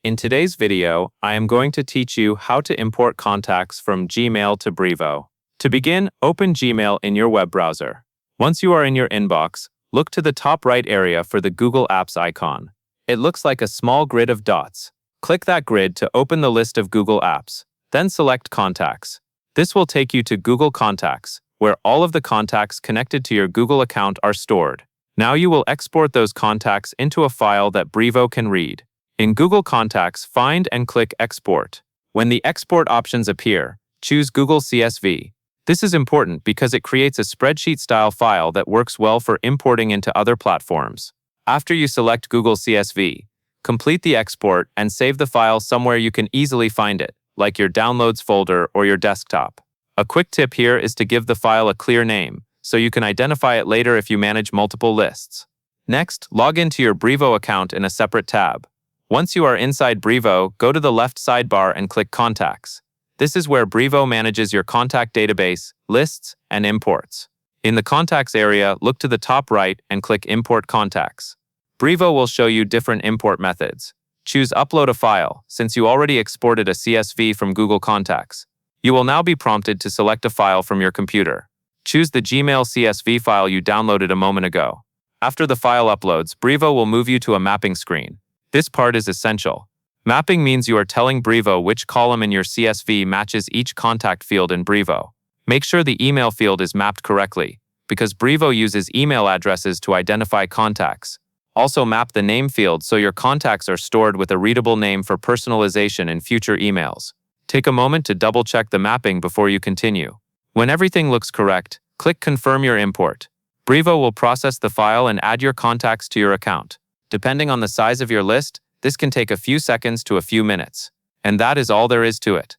In today's video, I am going to teach you how to import contacts from Gmail to Brevo. To begin, open Gmail in your web browser. Once you are in your inbox, look to the top right area for the Google Apps icon. It looks like a small grid of dots. Click that grid to open the list of Google Apps. Then select Contacts. This will take you to Google Contacts, where all of the contacts connected to your Google account are stored. Now you will export those contacts into a file that Brevo can read. In Google Contacts, find and click Export. When the export options appear, choose Google CSV. This is important because it creates a spreadsheet-style file that works well for importing into other platforms. After you select Google CSV, complete the export and save the file somewhere you can easily find it, like your Downloads folder or your desktop. A quick tip here is to give the file a clear name, so you can identify it later if you manage multiple lists. Next, log into your Brevo account in a separate tab. Once you are inside Brevo, go to the left sidebar and click Contacts. This is where Brevo manages your contact database, lists, and imports. In the Contacts area, look to the top right and click Import Contacts. Brevo will show you different import methods. Choose Upload a File, since you already exported a CSV from Google Contacts. You will now be prompted to select a file from your computer. Choose the Gmail CSV file you downloaded a moment ago. After the file uploads, Brevo will move you to a mapping screen. This part is essential. Mapping means you are telling Brevo which column in your CSV matches each contact field in Brevo. Make sure the email field is mapped correctly, because Brevo uses email addresses to identify contacts. Also map the name field so your contacts are stored with a readable name for personalization in future emails. Take a moment to double-check the mapping before you continue. When everything looks correct, click Confirm your import. Brevo will process the file and add your contacts to your account. Depending on the size of your list, this can take a few seconds to a few minutes. And that is all there is to it.